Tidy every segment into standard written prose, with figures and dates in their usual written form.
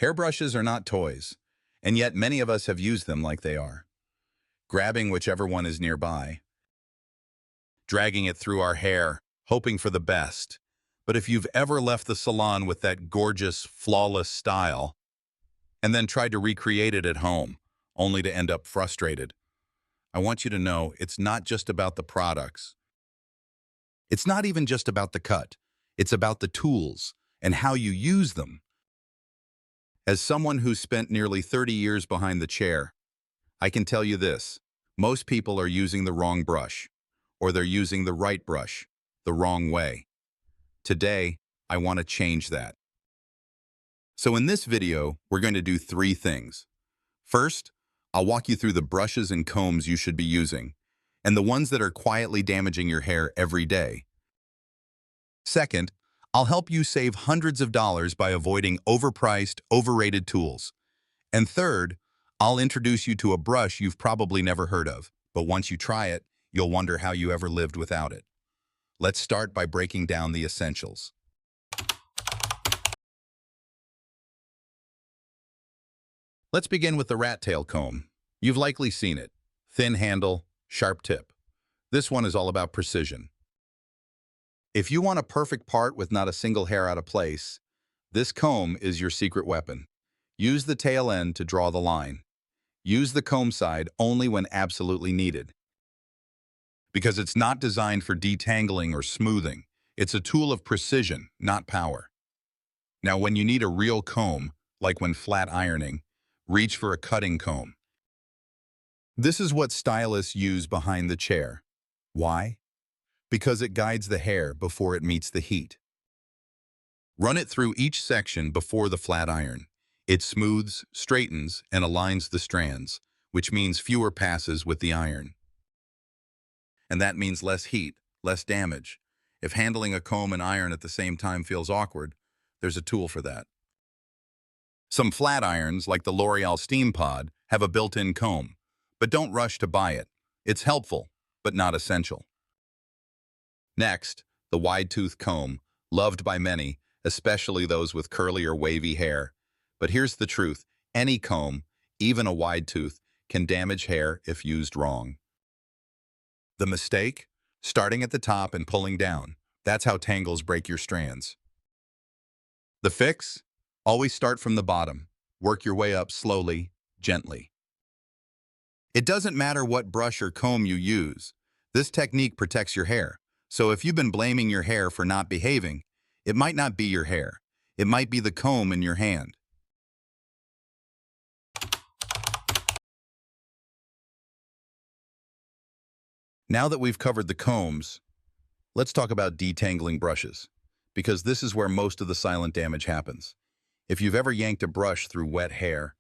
Hairbrushes are not toys, and yet many of us have used them like they are, grabbing whichever one is nearby, dragging it through our hair, hoping for the best. But if you've ever left the salon with that gorgeous, flawless style, and then tried to recreate it at home, only to end up frustrated, I want you to know it's not just about the products. It's not even just about the cut. It's about the tools and how you use them. As someone who's spent nearly 30 years behind the chair, I can tell you this: most people are using the wrong brush, or they're using the right brush the wrong way. Today, I want to change that. So in this video, we're going to do three things. First, I'll walk you through the brushes and combs you should be using, and the ones that are quietly damaging your hair every day. Second, I'll help you save hundreds of dollars by avoiding overpriced, overrated tools. And third, I'll introduce you to a brush you've probably never heard of, but once you try it, you'll wonder how you ever lived without it. Let's start by breaking down the essentials. Let's begin with the rat tail comb. You've likely seen it. Thin handle, sharp tip. This one is all about precision. If you want a perfect part with not a single hair out of place, this comb is your secret weapon. Use the tail end to draw the line. Use the comb side only when absolutely needed. Because it's not designed for detangling or smoothing. It's a tool of precision, not power. Now, when you need a real comb, like when flat ironing, reach for a cutting comb. This is what stylists use behind the chair. Why? Because it guides the hair before it meets the heat. Run it through each section before the flat iron. It smooths, straightens, and aligns the strands, which means fewer passes with the iron. And that means less heat, less damage. If handling a comb and iron at the same time feels awkward, there's a tool for that. Some flat irons, like the L'Oreal Steam Pod, have a built-in comb, but don't rush to buy it. It's helpful, but not essential. Next, the wide-tooth comb, loved by many, especially those with curly or wavy hair. But here's the truth: any comb, even a wide tooth, can damage hair if used wrong. The mistake? Starting at the top and pulling down. That's how tangles break your strands. The fix? Always start from the bottom. Work your way up slowly, gently. It doesn't matter what brush or comb you use. This technique protects your hair. So if you've been blaming your hair for not behaving, it might not be your hair. It might be the comb in your hand. Now that we've covered the combs, let's talk about detangling brushes, because this is where most of the silent damage happens. If you've ever yanked a brush through wet hair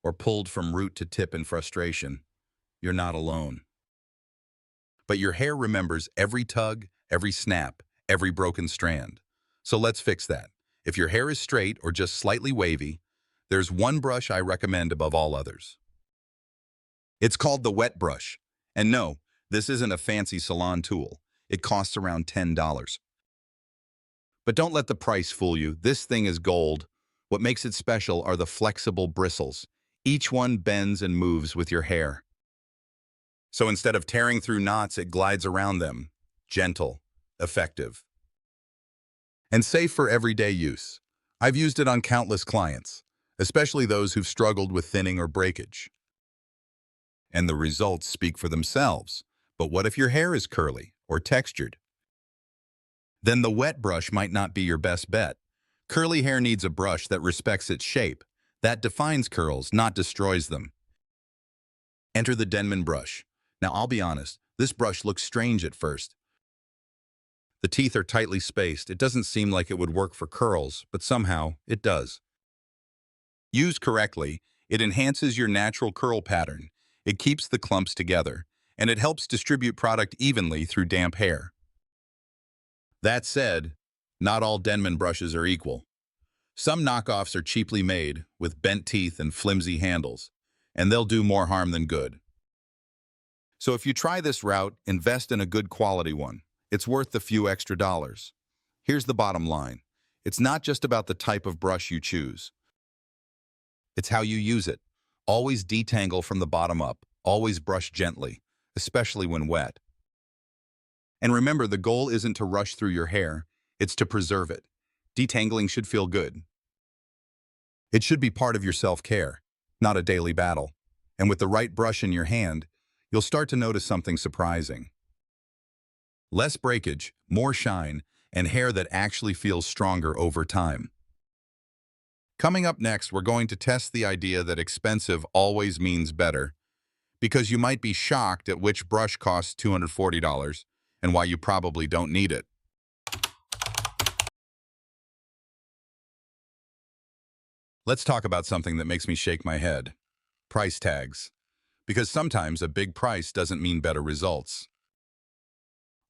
or pulled from root to tip in frustration, you're not alone. But your hair remembers every tug, every snap, every broken strand. So let's fix that. If your hair is straight or just slightly wavy, there's one brush I recommend above all others. It's called the wet brush. And no, this isn't a fancy salon tool. It costs around $10. But don't let the price fool you. This thing is gold. What makes it special are the flexible bristles. Each one bends and moves with your hair. So instead of tearing through knots, it glides around them. Gentle, effective, and safe for everyday use. I've used it on countless clients, especially those who've struggled with thinning or breakage. And the results speak for themselves. But what if your hair is curly or textured? Then the wet brush might not be your best bet. Curly hair needs a brush that respects its shape, that defines curls, not destroys them. Enter the Detangling brush. Now, I'll be honest, this brush looks strange at first. The teeth are tightly spaced. It doesn't seem like it would work for curls, but somehow it does. Used correctly, it enhances your natural curl pattern. It keeps the clumps together, and it helps distribute product evenly through damp hair. That said, not all Detangling brushes are equal. Some knockoffs are cheaply made, with bent teeth and flimsy handles, and they'll do more harm than good. So if you try this route, invest in a good quality one. It's worth the few extra dollars. Here's the bottom line. It's not just about the type of brush you choose. It's how you use it. Always detangle from the bottom up. Always brush gently, especially when wet. And remember, the goal isn't to rush through your hair, it's to preserve it. Detangling should feel good. It should be part of your self-care, not a daily battle. And with the right brush in your hand, you'll start to notice something surprising. Less breakage, more shine, and hair that actually feels stronger over time. Coming up next, we're going to test the idea that expensive always means better, because you might be shocked at which brush costs $240 and why you probably don't need it. Let's talk about something that makes me shake my head. Price tags. Because sometimes a big price doesn't mean better results.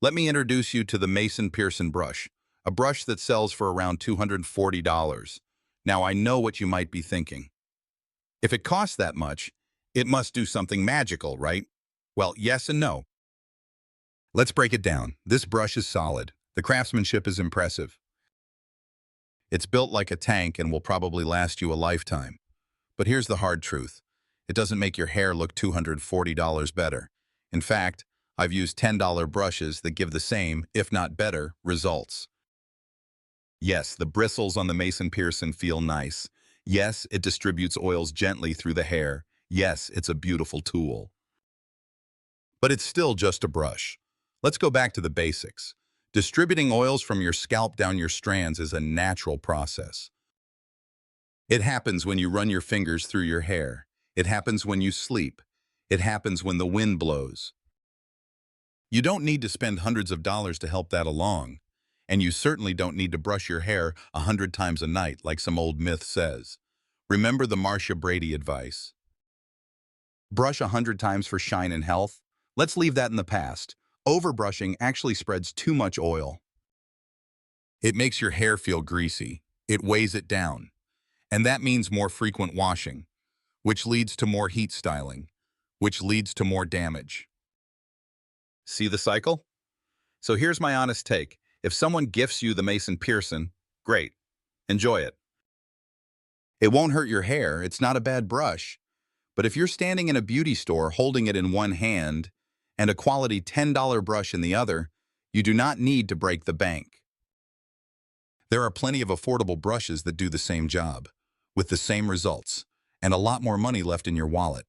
Let me introduce you to the Pearson brush, a brush that sells for around $240. Now I know what you might be thinking. If it costs that much, it must do something magical, right? Well, yes and no. Let's break it down. This brush is solid. The craftsmanship is impressive. It's built like a tank and will probably last you a lifetime. But here's the hard truth. It doesn't make your hair look $240 better. In fact, I've used $10 brushes that give the same, if not better, results. Yes, the bristles on the Pearson feel nice. Yes, it distributes oils gently through the hair. Yes, it's a beautiful tool. But it's still just a brush. Let's go back to the basics. Distributing oils from your scalp down your strands is a natural process. It happens when you run your fingers through your hair. It happens when you sleep. It happens when the wind blows. You don't need to spend hundreds of dollars to help that along. And you certainly don't need to brush your hair 100 times a night like some old myth says. Remember the Marcia Brady advice. Brush 100 times for shine and health? Let's leave that in the past. Overbrushing actually spreads too much oil. It makes your hair feel greasy. It weighs it down. And that means more frequent washing, which leads to more heat styling, which leads to more damage. See the cycle? So here's my honest take. If someone gifts you the Pearson, great. Enjoy it. It won't hurt your hair. It's not a bad brush. But if you're standing in a beauty store holding it in one hand and a quality $10 brush in the other, you do not need to break the bank. There are plenty of affordable brushes that do the same job, with the same results, and a lot more money left in your wallet.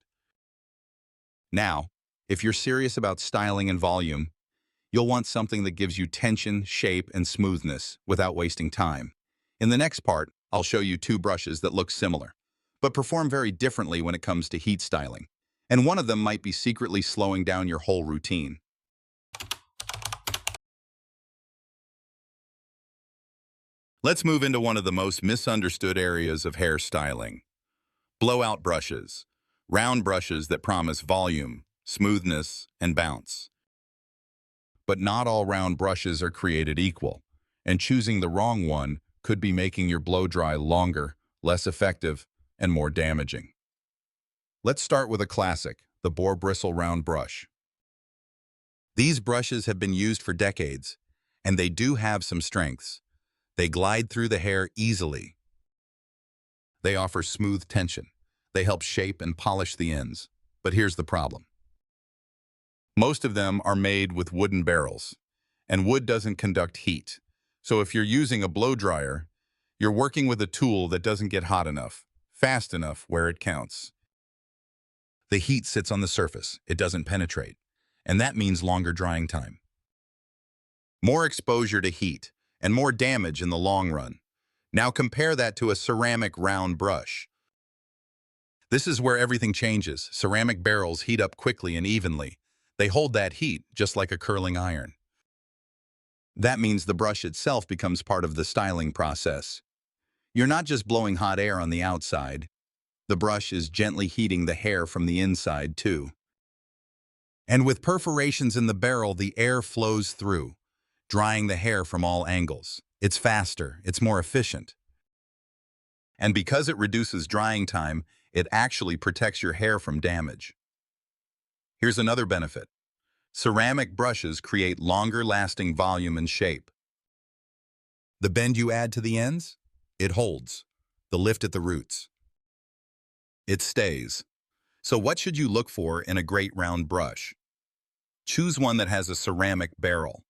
Now, if you're serious about styling and volume, you'll want something that gives you tension, shape, and smoothness without wasting time. In the next part, I'll show you two brushes that look similar, but perform very differently when it comes to heat styling. And one of them might be secretly slowing down your whole routine. Let's move into one of the most misunderstood areas of hairstyling. Blowout brushes. Round brushes that promise volume, smoothness, and bounce. But not all round brushes are created equal, and choosing the wrong one could be making your blow dry longer, less effective, and more damaging. Let's start with a classic, the boar bristle round brush. These brushes have been used for decades, and they do have some strengths. They glide through the hair easily. They offer smooth tension. They help shape and polish the ends. But here's the problem. Most of them are made with wooden barrels, and wood doesn't conduct heat. So if you're using a blow dryer, you're working with a tool that doesn't get hot enough, fast enough where it counts. The heat sits on the surface, it doesn't penetrate, and that means longer drying time. More exposure to heat, and more damage in the long run. Now compare that to a ceramic round brush. This is where everything changes. Ceramic barrels heat up quickly and evenly. They hold that heat, just like a curling iron. That means the brush itself becomes part of the styling process. You're not just blowing hot air on the outside. The brush is gently heating the hair from the inside, too. And with perforations in the barrel, the air flows through, drying the hair from all angles. It's faster, it's more efficient. And because it reduces drying time, it actually protects your hair from damage. Here's another benefit. Ceramic brushes create longer-lasting volume and shape. The bend you add to the ends? It holds. The lift at the roots. It stays. So what should you look for in a great round brush? Choose one that has a ceramic barrel.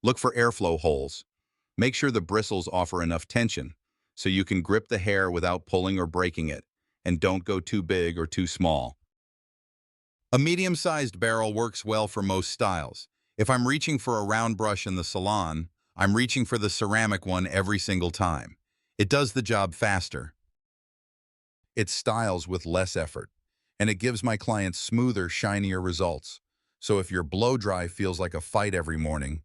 Look for airflow holes. Make sure the bristles offer enough tension so you can grip the hair without pulling or breaking it, and don't go too big or too small. A medium-sized barrel works well for most styles. If I'm reaching for a round brush in the salon, I'm reaching for the ceramic one every single time. It does the job faster. It styles with less effort, and it gives my clients smoother, shinier results. So if your blow dry feels like a fight every morning,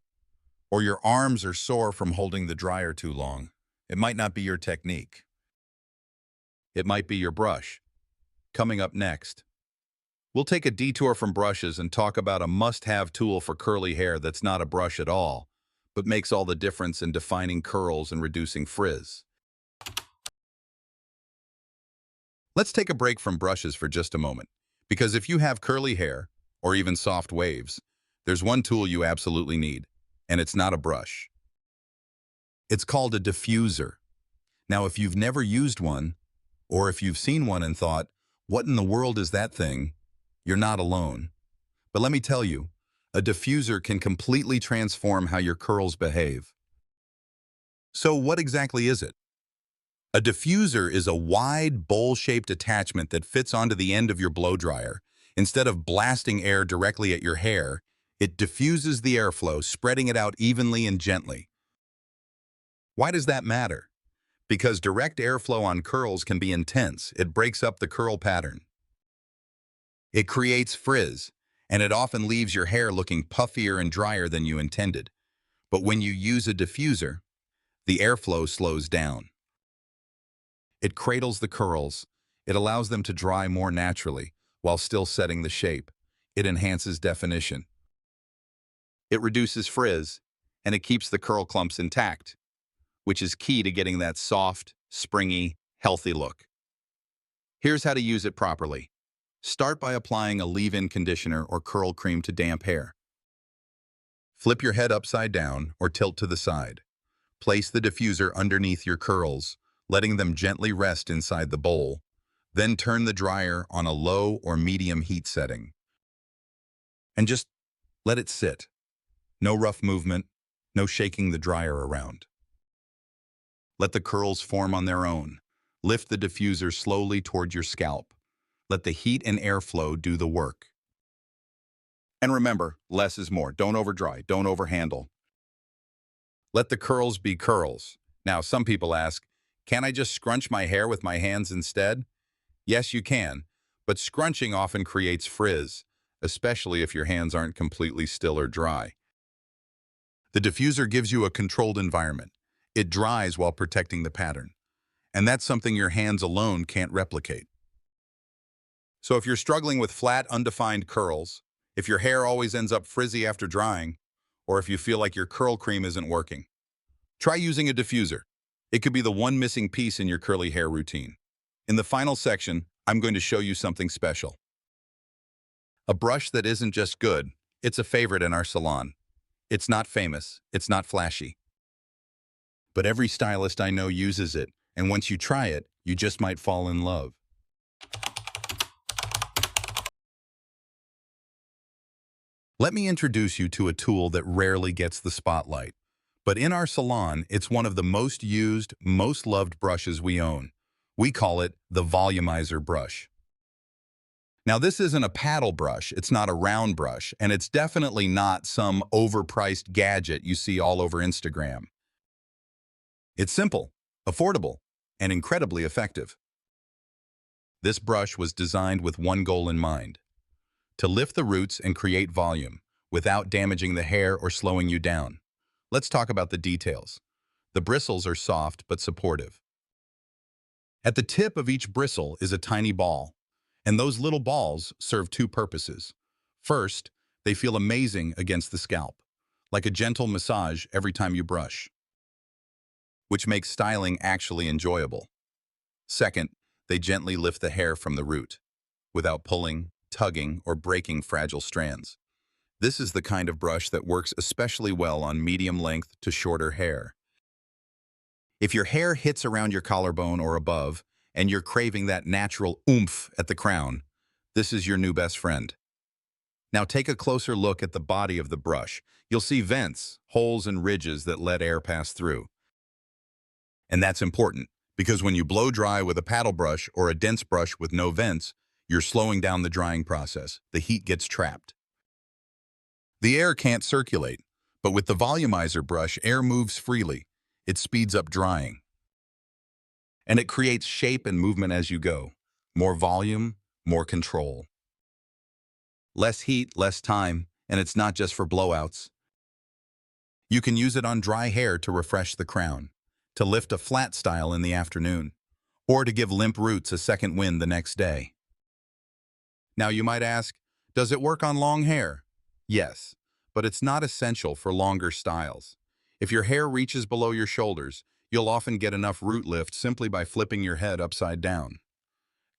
or your arms are sore from holding the dryer too long, it might not be your technique. It might be your brush. Coming up next, we'll take a detour from brushes and talk about a must-have tool for curly hair that's not a brush at all, but makes all the difference in defining curls and reducing frizz. Let's take a break from brushes for just a moment, because if you have curly hair, or even soft waves, there's one tool you absolutely need, and it's not a brush. It's called a diffuser. Now, if you've never used one, or if you've seen one and thought, what in the world is that thing? You're not alone. But let me tell you, a diffuser can completely transform how your curls behave. So what exactly is it? A diffuser is a wide, bowl-shaped attachment that fits onto the end of your blow dryer. Instead of blasting air directly at your hair, it diffuses the airflow, spreading it out evenly and gently. Why does that matter? Because direct airflow on curls can be intense. It breaks up the curl pattern. It creates frizz, and it often leaves your hair looking puffier and drier than you intended. But when you use a diffuser, the airflow slows down. It cradles the curls. It allows them to dry more naturally while still setting the shape. It enhances definition. It reduces frizz, and it keeps the curl clumps intact, which is key to getting that soft, springy, healthy look. Here's how to use it properly. Start by applying a leave-in conditioner or curl cream to damp hair. Flip your head upside down or tilt to the side. Place the diffuser underneath your curls, letting them gently rest inside the bowl. Then turn the dryer on a low or medium heat setting. And just let it sit. No rough movement, no shaking the dryer around. Let the curls form on their own. Lift the diffuser slowly toward your scalp. Let the heat and airflow do the work. And remember, less is more. Don't overdry, don't overhandle. Let the curls be curls. Now, some people ask, can I just scrunch my hair with my hands instead? Yes, you can, but scrunching often creates frizz, especially if your hands aren't completely still or dry. The diffuser gives you a controlled environment. It dries while protecting the pattern, and that's something your hands alone can't replicate. So if you're struggling with flat, undefined curls, if your hair always ends up frizzy after drying, or if you feel like your curl cream isn't working, try using a diffuser. It could be the one missing piece in your curly hair routine. In the final section, I'm going to show you something special. A brush that isn't just good, it's a favorite in our salon. It's not famous, it's not flashy. But every stylist I know uses it, and once you try it, you just might fall in love. Let me introduce you to a tool that rarely gets the spotlight. But in our salon, it's one of the most used, most loved brushes we own. We call it the volumizer brush. Now, this isn't a paddle brush, it's not a round brush, and it's definitely not some overpriced gadget you see all over Instagram. It's simple, affordable, and incredibly effective. This brush was designed with one goal in mind: to lift the roots and create volume without damaging the hair or slowing you down. Let's talk about the details. The bristles are soft but supportive. At the tip of each bristle is a tiny ball, and those little balls serve two purposes. First, they feel amazing against the scalp, like a gentle massage every time you brush, which makes styling actually enjoyable. Second, they gently lift the hair from the root, without pulling, tugging, or breaking fragile strands. This is the kind of brush that works especially well on medium length to shorter hair. If your hair hits around your collarbone or above, and you're craving that natural oomph at the crown, this is your new best friend. Now take a closer look at the body of the brush. You'll see vents, holes and ridges that let air pass through. And that's important, because when you blow dry with a paddle brush or a dense brush with no vents, you're slowing down the drying process. The heat gets trapped. The air can't circulate, but with the volumizer brush, air moves freely. It speeds up drying. And it creates shape and movement as you go. More volume, more control. Less heat, less time, and it's not just for blowouts. You can use it on dry hair to refresh the crown, to lift a flat style in the afternoon, or to give limp roots a second wind the next day. Now you might ask, does it work on long hair? Yes, but it's not essential for longer styles. If your hair reaches below your shoulders, you'll often get enough root lift simply by flipping your head upside down.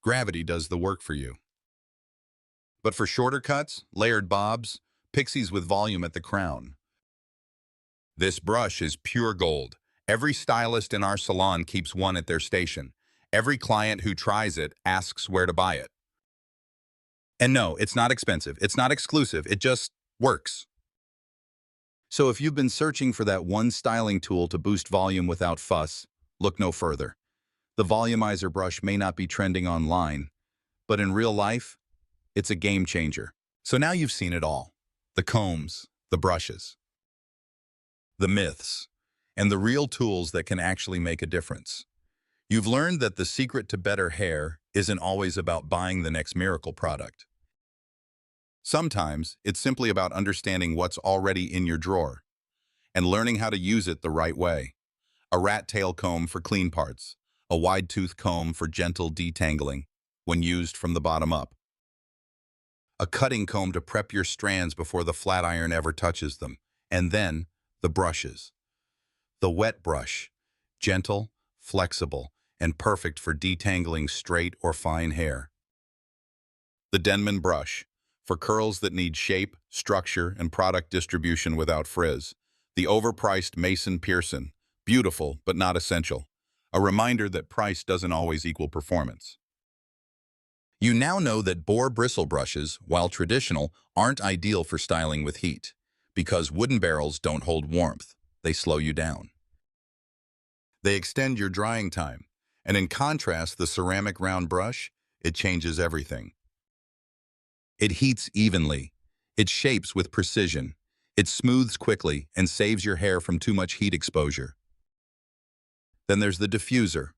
Gravity does the work for you. But for shorter cuts, layered bobs, pixies with volume at the crown, this brush is pure gold. Every stylist in our salon keeps one at their station. Every client who tries it asks where to buy it. And no, it's not expensive. It's not exclusive. It just works. So if you've been searching for that one styling tool to boost volume without fuss, look no further. The volumizer brush may not be trending online, but in real life, it's a game changer. So now you've seen it all. The combs, the brushes, the myths, and the real tools that can actually make a difference. You've learned that the secret to better hair isn't always about buying the next miracle product. Sometimes it's simply about understanding what's already in your drawer and learning how to use it the right way. A rat tail comb for clean parts, a wide tooth comb for gentle detangling when used from the bottom up, a cutting comb to prep your strands before the flat iron ever touches them, and then the brushes. The wet brush, gentle, flexible, and perfect for detangling straight or fine hair. The Denman brush, for curls that need shape, structure, and product distribution without frizz. The overpriced Mason Pearson, beautiful but not essential. A reminder that price doesn't always equal performance. You now know that boar bristle brushes, while traditional, aren't ideal for styling with heat, because wooden barrels don't hold warmth. They slow you down. They extend your drying time, and in contrast, the ceramic round brush, it changes everything. It heats evenly, it shapes with precision, it smooths quickly and saves your hair from too much heat exposure. Then there's the diffuser,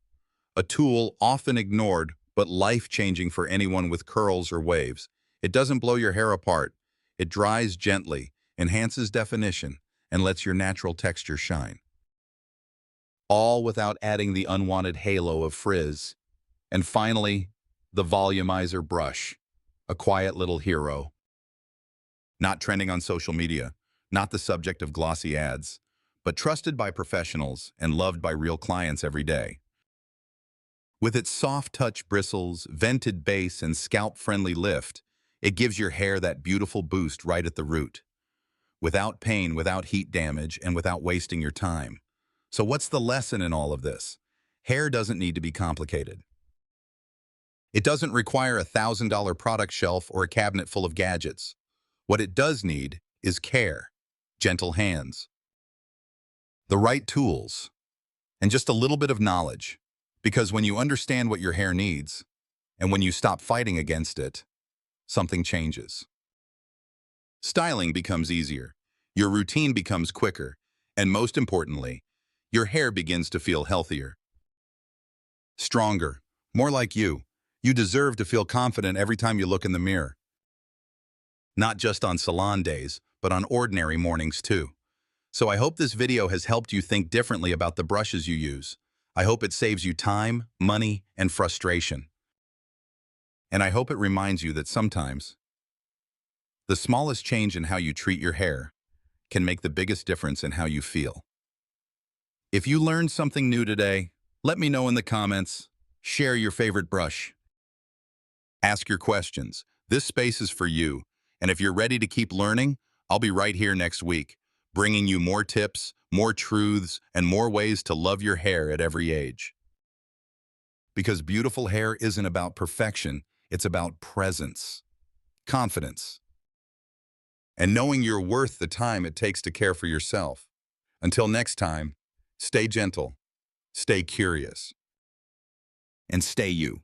a tool often ignored but life-changing for anyone with curls or waves. It doesn't blow your hair apart, it dries gently, enhances definition, and lets your natural texture shine. All without adding the unwanted halo of frizz. And finally, the volumizer brush, a quiet little hero. Not trending on social media, not the subject of glossy ads, but trusted by professionals and loved by real clients every day. With its soft touch bristles, vented base, and scalp-friendly lift, it gives your hair that beautiful boost right at the root. Without pain, without heat damage, and without wasting your time. So what's the lesson in all of this? Hair doesn't need to be complicated. It doesn't require a $1,000 product shelf or a cabinet full of gadgets. What it does need is care, gentle hands, the right tools, and just a little bit of knowledge. Because when you understand what your hair needs, and when you stop fighting against it, something changes. Styling becomes easier, your routine becomes quicker, and most importantly, your hair begins to feel healthier. Stronger, more like you. You deserve to feel confident every time you look in the mirror. Not just on salon days, but on ordinary mornings too. So I hope this video has helped you think differently about the brushes you use. I hope it saves you time, money, and frustration. And I hope it reminds you that sometimes, the smallest change in how you treat your hair can make the biggest difference in how you feel. If you learned something new today, let me know in the comments. Share your favorite brush. Ask your questions. This space is for you. And if you're ready to keep learning, I'll be right here next week, bringing you more tips, more truths, and more ways to love your hair at every age. Because beautiful hair isn't about perfection, it's about presence, confidence, and knowing you're worth the time it takes to care for yourself. Until next time, stay gentle, stay curious, and stay you.